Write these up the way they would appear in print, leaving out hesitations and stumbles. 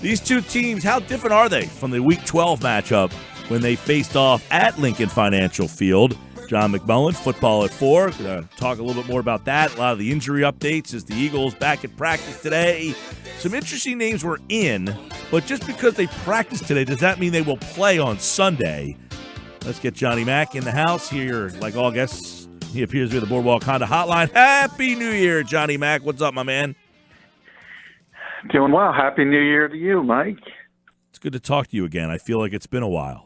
These two teams, how different are they from the Week 12 matchup when they faced off at Lincoln Financial Field? John McMullen, football at 4. Going to talk a little bit more about that. A lot of the injury updates as the Eagles back at practice today. Some interesting names were in, but just because they practice today, does that mean they will play on Sunday? Let's get Johnny Mack in the house here. Like all guests, he appears via the Boardwalk Honda Hotline. Happy New Year, Johnny Mack. What's up, my man? Doing well. Happy New Year to you, Mike. It's good to talk to you again. I feel like it's been a while.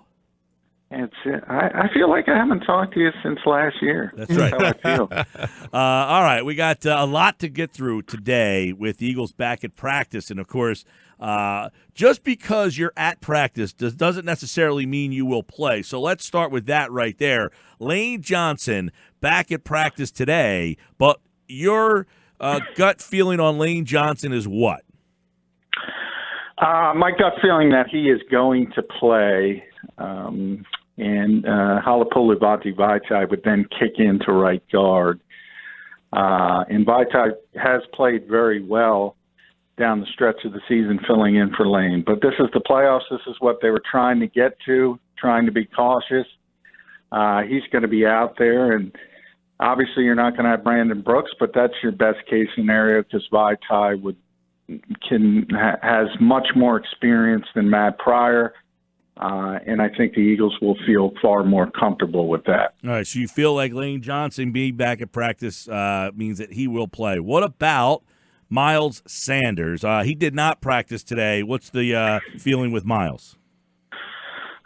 I feel like I haven't talked to you since last year. That's right. That's how I feel. All right. We got a lot to get through today with the Eagles back at practice. And, of course, just because you're at practice doesn't necessarily mean you will play. So let's start with that right there. Lane Johnson back at practice today, but your gut feeling on Lane Johnson is what? My gut feeling that he is going to play, and Halapoulivaati Vaitai would then kick into right guard. And Vaitai has played very well down the stretch of the season filling in for Lane. But this is the playoffs. This is what they were trying to get to, trying to be cautious. He's going to be out there, and obviously you're not going to have Brandon Brooks, but that's your best case scenario because Vaitai has much more experience than Matt Pryor, and I think the Eagles will feel far more comfortable with that. All right, so you feel like Lane Johnson being back at practice means that he will play. What about Miles Sanders? He did not practice today. What's the feeling with Miles?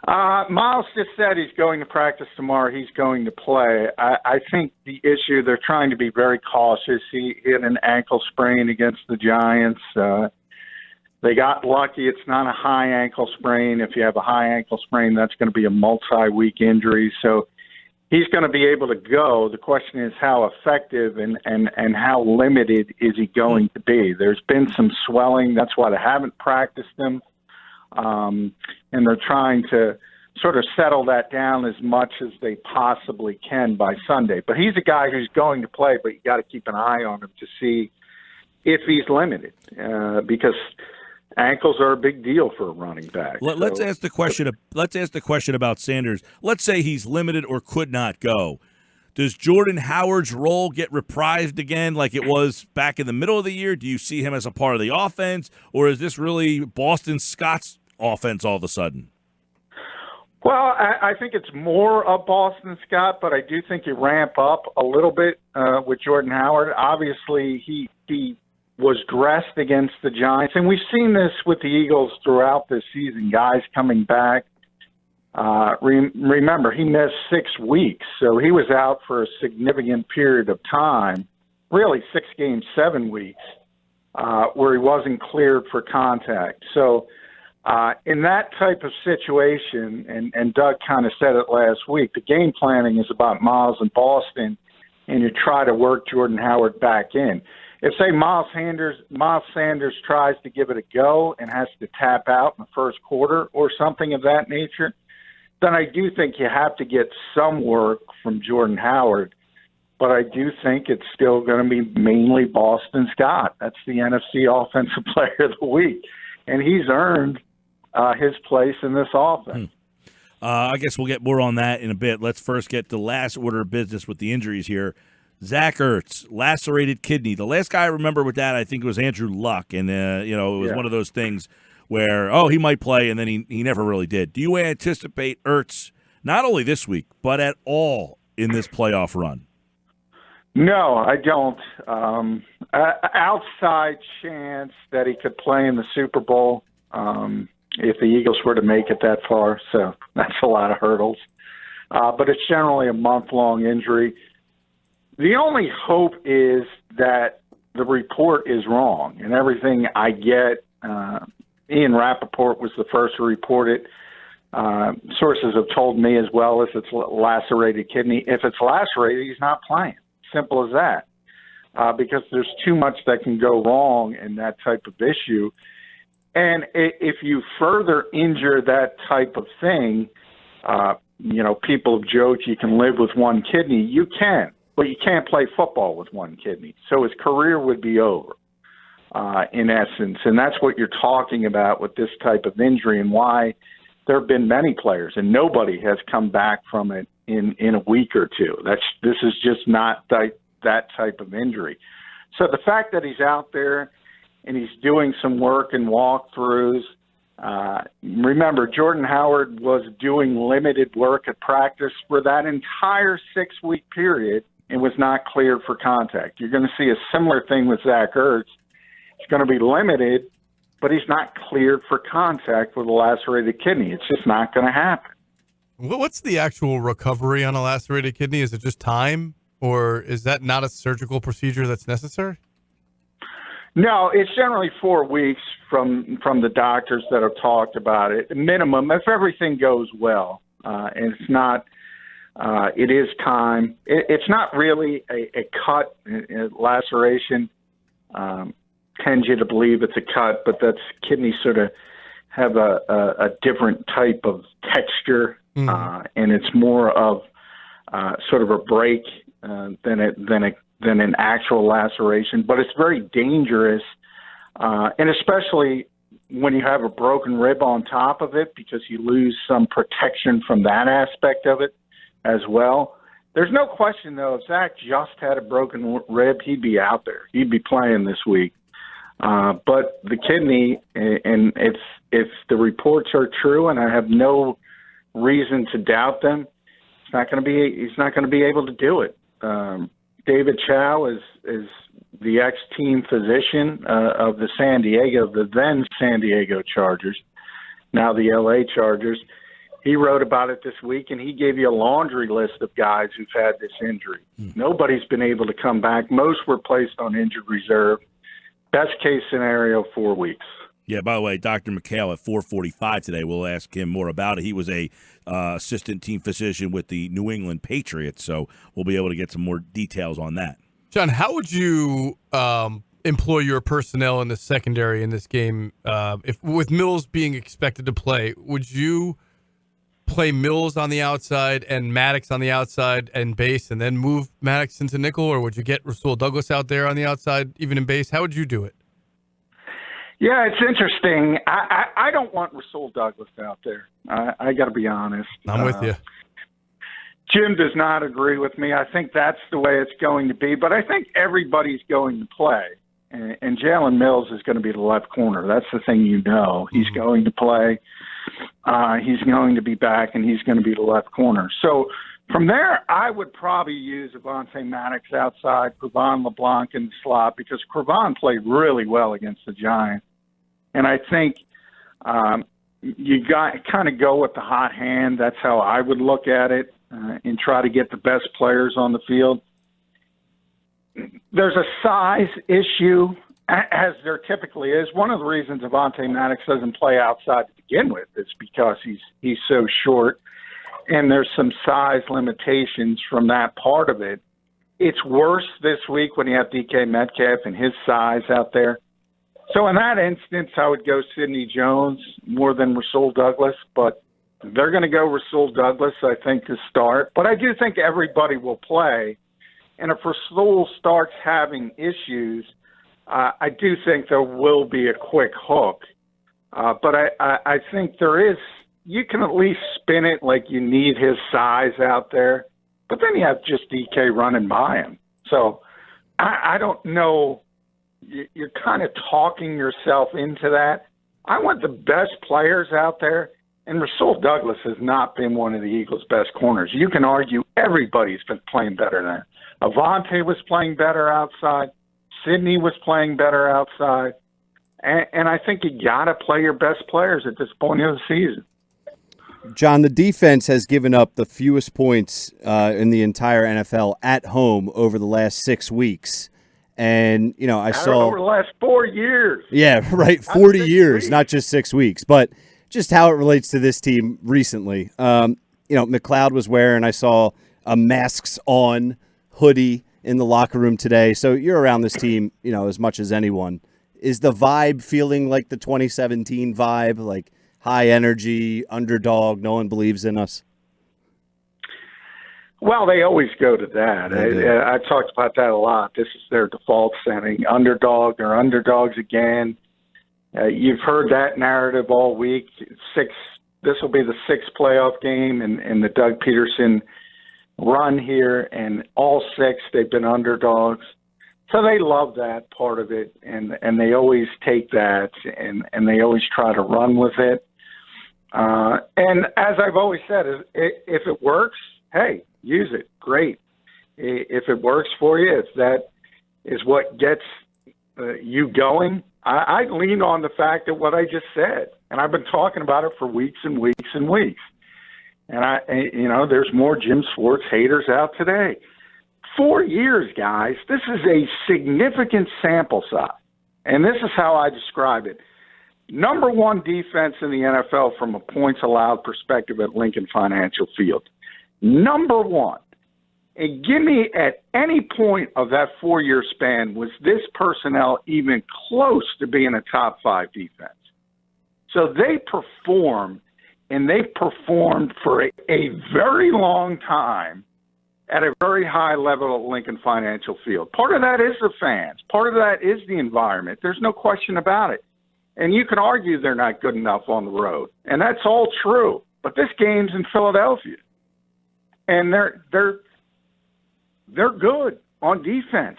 Miles just said he's going to practice tomorrow. He's going to play. I think the issue, they're trying to be very cautious. He hit an ankle sprain against the Giants. They got lucky. It's not a high ankle sprain. If you have a high ankle sprain, that's going to be a multi-week injury. So he's going to be able to go. The question is how effective and how limited is he going to be? There's been some swelling. That's why they haven't practiced him. And they're trying to sort of settle that down as much as they possibly can by Sunday. But he's a guy who's going to play, but you got to keep an eye on him to see if he's limited, because ankles are a big deal for a running back. Let's ask the question. Let's ask the question about Sanders. Let's say he's limited or could not go. Does Jordan Howard's role get reprised again like it was back in the middle of the year? Do you see him as a part of the offense, or is this really Boston Scott's offense all of a sudden? Well, I think it's more of Boston Scott, but I do think you ramp up a little bit with Jordan Howard. Obviously, he was dressed against the Giants, and we've seen this with the Eagles throughout this season, guys coming back. Remember, he missed 6 weeks, so he was out for a significant period of time, really 6 games, 7 weeks, where he wasn't cleared for contact. So in that type of situation, and Doug kind of said it last week, the game planning is about Miles and Boston, and you try to work Jordan Howard back in. If, say, Miles Sanders tries to give it a go and has to tap out in the first quarter or something of that nature, then I do think you have to get some work from Jordan Howard. But I do think it's still going to be mainly Boston Scott. That's the NFC Offensive Player of the Week. And he's earned his place in this offense. I guess we'll get more on that in a bit. Let's first get the last order of business with the injuries here. Zach Ertz, lacerated kidney. The last guy I remember with that, I think, was Andrew Luck. And, it was one of those things where, he might play, and then he never really did. Do you anticipate Ertz, not only this week, but at all in this playoff run? No, I don't. Outside chance that he could play in the Super Bowl if the Eagles were to make it that far. So that's a lot of hurdles. But it's generally a month-long injury. The only hope is that the report is wrong, and everything I get, Ian Rappaport was the first to report it. Sources have told me as well if it's lacerated kidney. If it's lacerated, he's not playing. Simple as that. Because there's too much that can go wrong in that type of issue. And if you further injure that type of thing, people have joked you can live with one kidney. You can, but you can't play football with one kidney. So his career would be over. in essence. And that's what you're talking about with this type of injury and why there have been many players, and nobody has come back from it in a week or two. This is just not that type of injury. So the fact that he's out there and he's doing some work and walkthroughs, remember, Jordan Howard was doing limited work at practice for that entire 6-week period and was not cleared for contact. You're going to see a similar thing with Zach Ertz. He's going to be limited, but he's not cleared for contact with a lacerated kidney. It's just not going to happen. What's the actual recovery on a lacerated kidney? Is it just time, or is that not a surgical procedure that's necessary? No, it's generally 4 weeks from the doctors that have talked about it. Minimum, if everything goes well, and it's not. It is time. It's not really a cut, a laceration. Tends you to believe it's a cut, but that's kidneys sort of have a different type of texture, and it's more of sort of a break than an actual laceration. But it's very dangerous, and especially when you have a broken rib on top of it, because you lose some protection from that aspect of it as well. There's no question, though, if Zach just had a broken rib, he'd be out there. He'd be playing this week. But the kidney, and if the reports are true, and I have no reason to doubt them, he's not going to be able to do it. David Chow is the ex-team physician of the then San Diego Chargers, now the LA Chargers. He wrote about it this week, and he gave you a laundry list of guys who've had this injury. Nobody's been able to come back. Most were placed on injured reserve. Best case scenario, 4 weeks. Yeah, by the way, Dr. McHale at 4:45 today, we'll ask him more about it. He was a assistant team physician with the New England Patriots, so we'll be able to get some more details on that. John, how would you employ your personnel in the secondary in this game? If with Mills being expected to play, would you play Mills on the outside and Maddox on the outside and base, and then move Maddox into nickel, or would you get Rasul Douglas out there on the outside, even in base? How would you do it? Yeah, it's interesting. I don't want Rasul Douglas out there. I got to be honest. I'm with you. Jim does not agree with me. I think that's the way it's going to be, but I think everybody's going to play. And Jalen Mills is going to be the left corner. That's the thing you know. He's going to play. He's going to be back, and he's going to be the left corner. So from there, I would probably use Avonte Maddox outside, Cre'Von LeBlanc in the slot, because Cre'Von played really well against the Giants. And I think you got kind of go with the hot hand. That's how I would look at it, and try to get the best players on the field. There's a size issue, as there typically is. One of the reasons Avonte Maddox doesn't play outside to begin with is because he's so short, and there's some size limitations from that part of it. It's worse this week when you have DK Metcalf and his size out there. So in that instance, I would go Sidney Jones more than Rasul Douglas, but they're going to go Rasul Douglas, I think, to start. But I do think everybody will play. And if Rasul starts having issues, I do think there will be a quick hook. But I think there is – you can at least spin it like you need his size out there. But then you have just DK running by him. So I don't know. You're kind of talking yourself into that. I want the best players out there. And Rasul Douglas has not been one of the Eagles' best corners. You can argue everybody's been playing better than him. Avonte was playing better outside. Sidney was playing better outside. And I think you got to play your best players at this point of the season. John, the defense has given up the fewest points in the entire NFL at home over the last 6 weeks. And, you know, I saw over the last 4 years. Yeah, right. 40 years, not just 6 weeks. But just how it relates to this team recently. McLeod was wearing, I saw a masks on hoodie in the locker room today. So you're around this team, as much as anyone. Is the vibe feeling like the 2017 vibe, like high energy, underdog, no one believes in us? Well, they always go to that. I talked about that a lot. This is their default setting. Underdog, they're underdogs again. You've heard that narrative all week. This will be the sixth playoff game in the Doug Pederson run here, and all six they've been underdogs. So they love that part of it, and they always take that, and they always try to run with it. And as I've always said, if it works, hey, use it. Great. If it works for you, if that is what gets you going, I lean on the fact that what I just said, and I've been talking about it for weeks and weeks and weeks. And there's more Jim Schwartz haters out today. 4 years, guys. This is a significant sample size, and this is how I describe it. Number one defense in the NFL from a points allowed perspective at Lincoln Financial Field. Number one. And give me at any point of that 4-year span, was this personnel even close to being a top 5 defense? So they perform, and they've performed for a very long time at a very high level at Lincoln Financial Field. Part of that is the fans. Part of that is the environment. There's no question about it. And you can argue they're not good enough on the road, and that's all true. But this game's in Philadelphia, and they're good on defense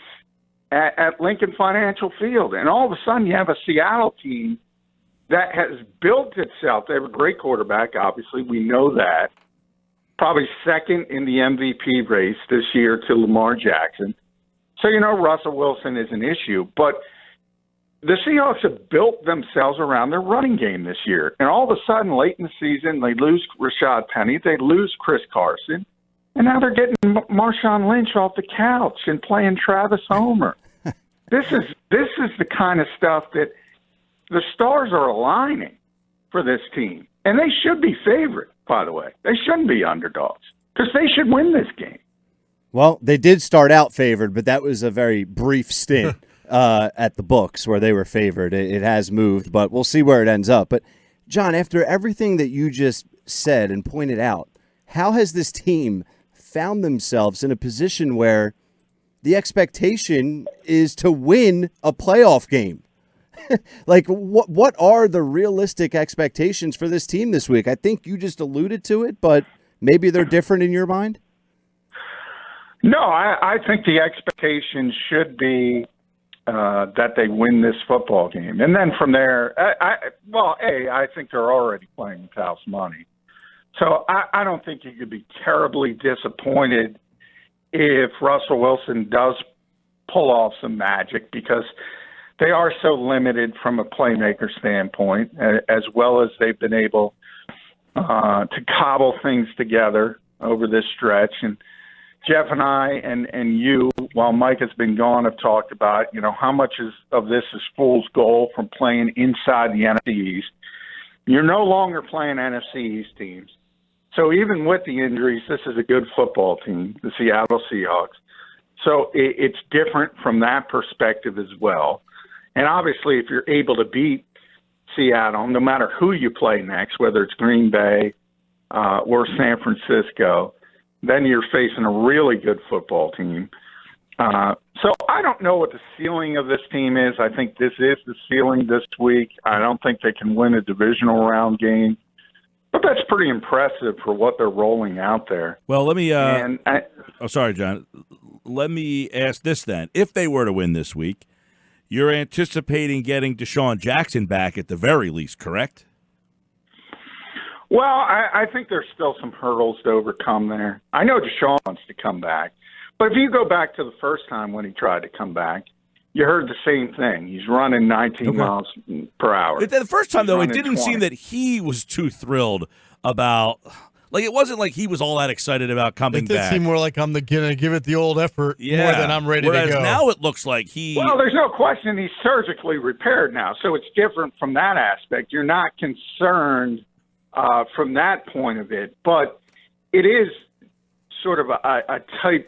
at Lincoln Financial Field. And all of a sudden you have a Seattle team that has built itself. They have a great quarterback, obviously. We know that. Probably second in the MVP race this year to Lamar Jackson. So, Russell Wilson is an issue. But the Seahawks have built themselves around their running game this year. And all of a sudden, late in the season, they lose Rashad Penny. They lose Chris Carson. And now they're getting Marshawn Lynch off the couch and playing Travis Homer. This is the kind of stuff that the stars are aligning for this team. And they should be favored, by the way. They shouldn't be underdogs because they should win this game. Well, they did start out favored, but that was a very brief stint at the books where they were favored. It has moved, but we'll see where it ends up. But, John, after everything that you just said and pointed out, how has this team found themselves in a position where the expectation is to win a playoff game? Like, what are the realistic expectations for this team this week? I think you just alluded to it, but maybe they're different in your mind? No, I think the expectation should be that they win this football game. And then from there, I think they're already playing with house money. So I don't think you could be terribly disappointed if Russell Wilson does pull off some magic, because they are so limited from a playmaker standpoint, as well as they've been able to cobble things together over this stretch. And Jeff and I and you, while Mike has been gone, have talked about, how much of this is fool's gold from playing inside the NFC East. You're no longer playing NFC East teams. So even with the injuries, this is a good football team, the Seattle Seahawks. So it's different from that perspective as well. And obviously, if you're able to beat Seattle, no matter who you play next, whether it's Green Bay or San Francisco, then you're facing a really good football team. So I don't know what the ceiling of this team is. I think this is the ceiling this week. I don't think they can win a divisional round game. But that's pretty impressive for what they're rolling out there. Well, let me sorry, John. Let me ask this then. If they were to win this week, you're anticipating getting Shawn Jackson back at the very least, correct? Well, I think there's still some hurdles to overcome there. I know Deshaun wants to come back. But if you go back to the first time when he tried to come back, you heard the same thing. He's running 19 miles per hour. The first time, though, it didn't seem that he was too thrilled about – like, it wasn't like he was all that excited about coming back. It did seem more like I'm going to give it the old effort more than I'm ready to go. Whereas now it looks like Well, there's no question he's surgically repaired now, so it's different from that aspect. You're not concerned from that point of it. But it is sort of a tight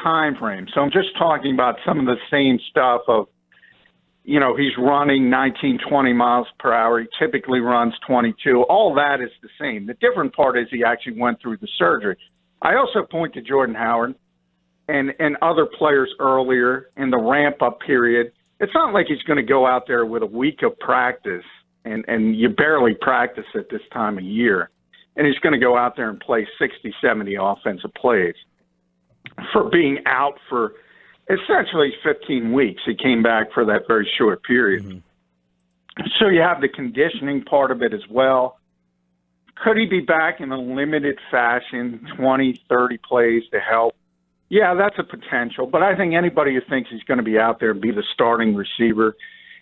time frame. So I'm just talking about some of the same stuff of, he's running 19, 20 miles per hour. He typically runs 22. All that is the same. The different part is he actually went through the surgery. I also point to Jordan Howard and other players earlier in the ramp-up period. It's not like he's going to go out there with a week of practice, and you barely practice at this time of year, and he's going to go out there and play 60, 70 offensive plays for being out for essentially 15 weeks. He came back for that very short period. Mm-hmm. So you have the conditioning part of it as well. Could he be back in a limited fashion, 20, 30 plays to help? Yeah, that's a potential. But I think anybody who thinks he's going to be out there and be the starting receiver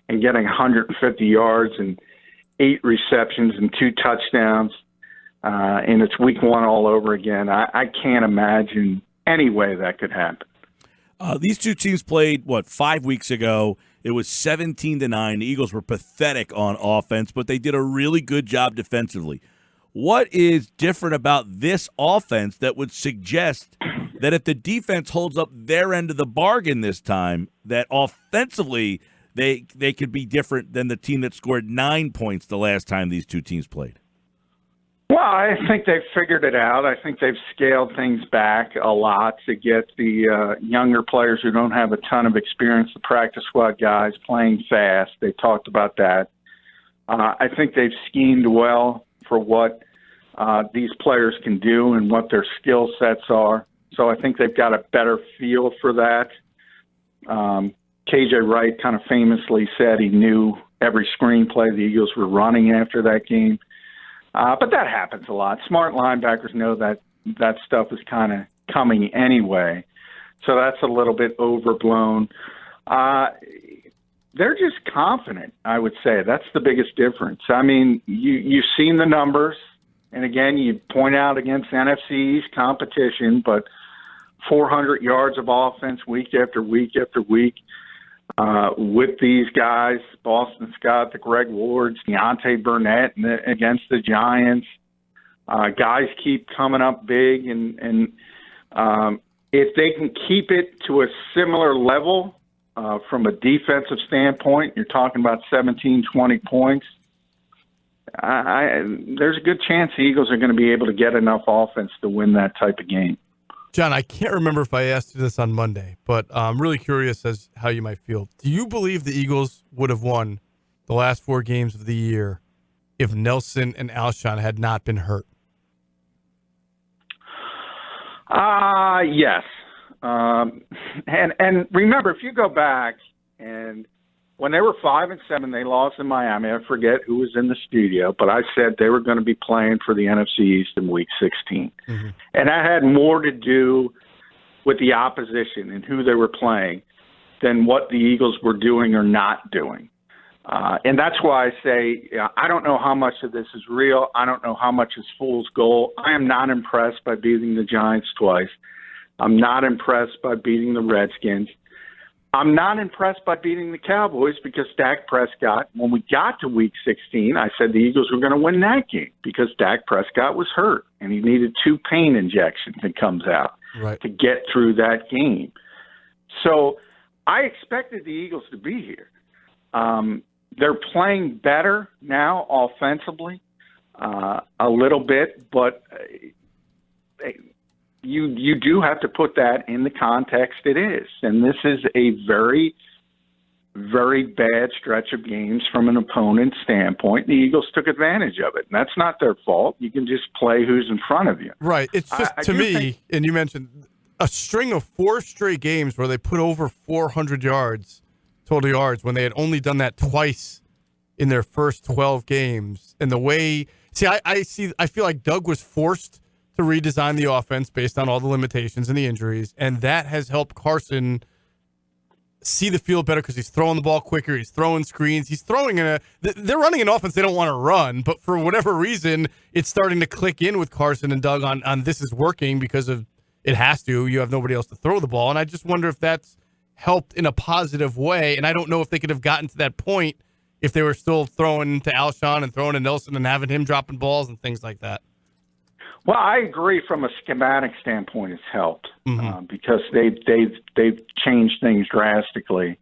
and getting 150 yards and 8 receptions and 2 touchdowns, and it's week 1 all over again, I can't imagine any way that could happen. These two teams played, 5 weeks ago. It was 17-9. The Eagles were pathetic on offense, but they did a really good job defensively. What is different about this offense that would suggest that if the defense holds up their end of the bargain this time, that offensively they could be different than the team that scored 9 points the last time these two teams played? Well, I think they've figured it out. I think they've scaled things back a lot to get the younger players who don't have a ton of experience, the practice squad guys, playing fast. They talked about that. I think they've schemed well for what these players can do and what their skill sets are. So I think they've got a better feel for that. KJ Wright kind of famously said he knew every screenplay the Eagles were running after that game. But that happens a lot. Smart linebackers know that stuff is kind of coming anyway. So that's a little bit overblown. They're just confident, I would say. That's the biggest difference. I mean, you've seen the numbers. And, again, you point out against NFC East competition, but 400 yards of offense week after week after week with these guys, Boston Scott, the Greg Wards, Deontay Burnett against the Giants. Guys keep coming up big, and if they can keep it to a similar level from a defensive standpoint, you're talking about 17, 20 points, there's a good chance the Eagles are going to be able to get enough offense to win that type of game. John, I can't remember if I asked you this on Monday, but I'm really curious as how you might feel. Do you believe the Eagles would have won the last 4 games of the year if Nelson and Alshon had not been hurt? Yes. And remember, if you go back and when they were 5-7, they lost in Miami. I forget who was in the studio, but I said they were going to be playing for the NFC East in Week 16. Mm-hmm. And that had more to do with the opposition and who they were playing than what the Eagles were doing or not doing. And that's why I say I don't know how much of this is real. I don't know how much is fool's gold. I am not impressed by beating the Giants twice. I'm not impressed by beating the Redskins. I'm not impressed by beating the Cowboys because Dak Prescott, when we got to Week 16, I said the Eagles were going to win that game because Dak Prescott was hurt and he needed 2 pain injections that comes out to get through that game. So I expected the Eagles to be here. They're playing better now offensively a little bit, but you do have to put that in the context it is. And this is a very, very bad stretch of games from an opponent's standpoint. The Eagles took advantage of it. And that's not their fault. You can just play who's in front of you. Right. It's just, to me, and you mentioned a string of 4 straight games where they put over 400 yards, total yards, when they had only done that twice in their first 12 games. And the way, I feel like Doug was forced to redesign the offense based on all the limitations and the injuries, and that has helped Carson see the field better because he's throwing the ball quicker, he's throwing screens, he's throwing they're running an offense they don't want to run, but for whatever reason, it's starting to click in with Carson and Doug on this is working because of it has to. You have nobody else to throw the ball, and I just wonder if that's helped in a positive way, and I don't know if they could have gotten to that point if they were still throwing to Alshon and throwing to Nelson and having him dropping balls and things like that. Well, I agree from a schematic standpoint it's helped because they've changed things drastically,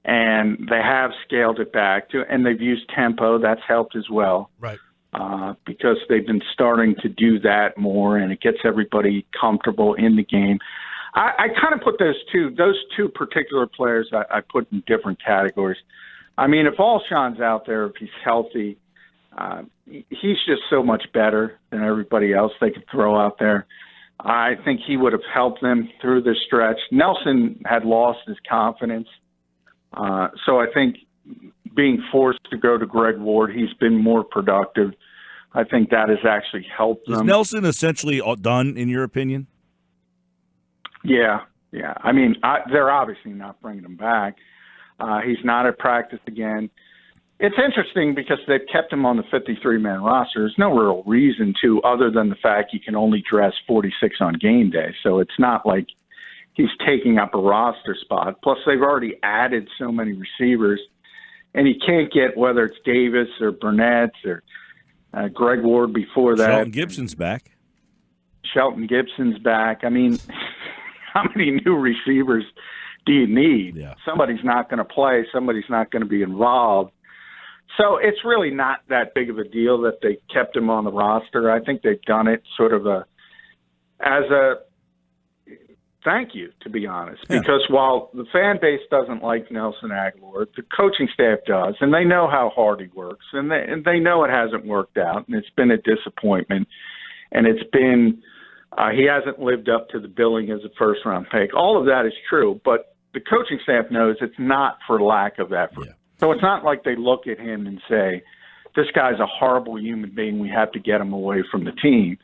and they have scaled it back and they've used tempo. That's helped as well. Right. because they've been starting to do that more, and it gets everybody comfortable in the game. I kind of put those two particular players I put in different categories. I mean, if Alshon's out there, if he's healthy, he's just so much better than everybody else they could throw out there. I think he would have helped them through this stretch. Nelson had lost his confidence. So I think being forced to go to Greg Ward, he's been more productive. I think that has actually helped them. Is Nelson essentially done, in your opinion? Yeah. I mean, they're obviously not bringing him back. He's not at practice again. It's interesting because they've kept him on the 53-man roster. There's no real reason to, other than the fact he can only dress 46 on game day. So it's not like he's taking up a roster spot. Plus, they've already added so many receivers, and he can't get, whether it's Davis or Burnett or Greg Ward before that. Shelton Gibson's back. I mean, how many new receivers do you need? Yeah. Somebody's not going to play. Somebody's not going to be involved. So it's really not that big of a deal that they kept him on the roster. I think they've done it sort of as a thank you, to be honest, because while the fan base doesn't like Nelson Aguilar, the coaching staff does, and they know how hard he works, and they know it hasn't worked out, and it's been a disappointment, and it's been he hasn't lived up to the billing as a first-round pick. All of that is true, but the coaching staff knows it's not for lack of effort. Yeah. So it's not like they look at him and say, this guy's a horrible human being, we have to get him away from the team.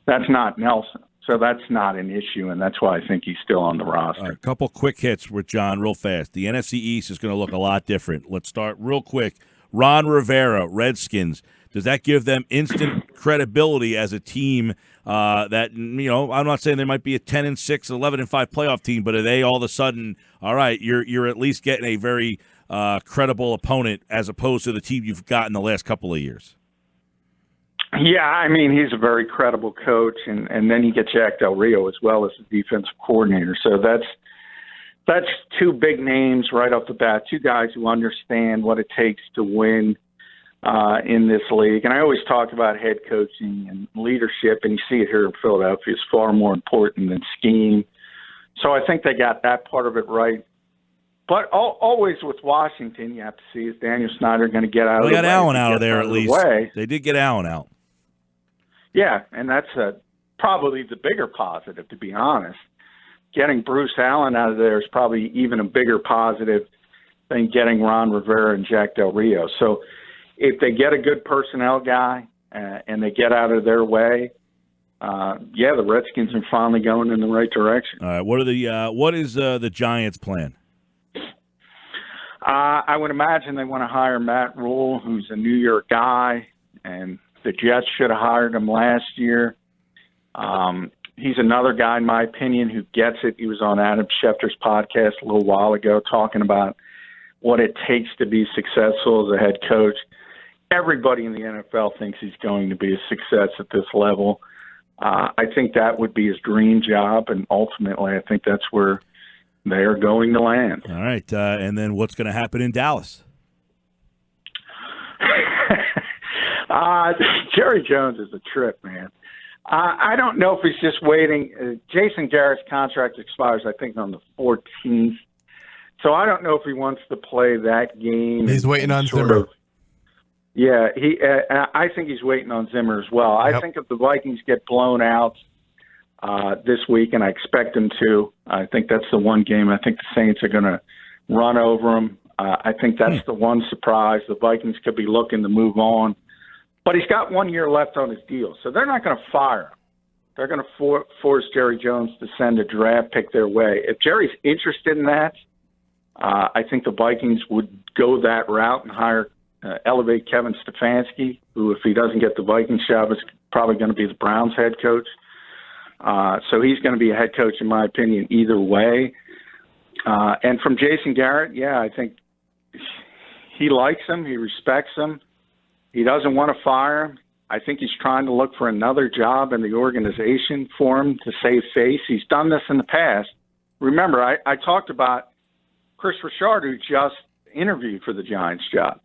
That's not Nelson. So that's not an issue, and that's why I think he's still on the roster. A couple quick hits with John real fast. The NFC East is going to look a lot different. Let's start real quick. Ron Rivera, Redskins. Does that give them instant credibility as a team that, I'm not saying they might be a 10-6, 11-5 playoff team, but are they all of a sudden, all right, you're at least getting a very credible opponent as opposed to the team you've gotten the last couple of years? Yeah, I mean, he's a very credible coach, and then you get Jack Del Rio as well as the defensive coordinator. So that's two big names right off the bat, two guys who understand what it takes to win in this league. And I always talk about head coaching and leadership, and you see it here in Philadelphia. It's far more important than scheme. So I think they got that part of it right. But always with Washington, you have to see, is Daniel Snyder going to get out of the way? They got Allen out of there at least. They did get Allen out. Yeah, and that's probably the bigger positive, to be honest. Getting Bruce Allen out of there is probably even a bigger positive than getting Ron Rivera and Jack Del Rio. So if they get a good personnel guy and they get out of their way, the Redskins are finally going in the right direction. All right, what is the Giants' plan? I would imagine they want to hire Matt Rule, who's a New York guy, and the Jets should have hired him last year. He's another guy, in my opinion, who gets it. He was on Adam Schefter's podcast a little while ago talking about what it takes to be successful as a head coach. Everybody in the NFL thinks he's going to be a success at this level. I think that would be his dream job, and ultimately I think that's where they're going to land. All right, and then what's going to happen in Dallas? Jerry Jones is a trip, man. I don't know if he's just waiting. Jason Garrett's contract expires, I think, on the 14th. So I don't know if he wants to play that game. He's waiting on Zimmer. I think he's waiting on Zimmer as well. Yep. I think if the Vikings get blown out this week, and I expect them to, I think that's the one game I think the Saints are going to run over them. I think that's the one surprise. The Vikings could be looking to move on. But he's got 1 year left on his deal, so they're not going to fire him. They're going to force Jerry Jones to send a draft pick their way. If Jerry's interested in that, I think the Vikings would go that route and elevate Kevin Stefanski, who, if he doesn't get the Vikings job, is probably going to be the Browns head coach. So he's going to be a head coach, in my opinion, either way. And from Jason Garrett, I think he likes him. He respects him. He doesn't want to fire him. I think he's trying to look for another job in the organization for him to save face. He's done this in the past. Remember, I talked about Chris Richard, who just interviewed for the Giants job.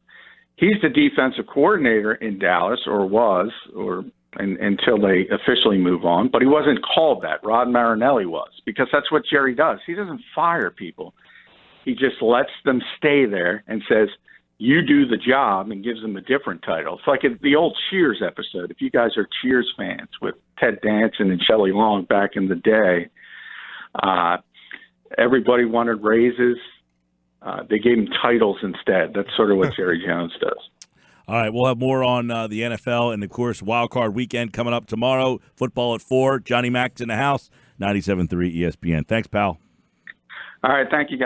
He's the defensive coordinator in Dallas, or was, until they officially move on. But he wasn't called that. Rod Marinelli was, because that's what Jerry does. He doesn't fire people. He just lets them stay there and says, you do the job, and gives them a different title. It's like the old Cheers episode. If you guys are Cheers fans with Ted Danson and Shelley Long back in the day, everybody wanted raises. They gave him titles instead. That's sort of what Jerry Jones does. All right, we'll have more on the NFL and, of course, Wild Card Weekend coming up tomorrow. Football at 4. Johnny Mac's in the house, 97.3 ESPN. Thanks, pal. All right, thank you, guys.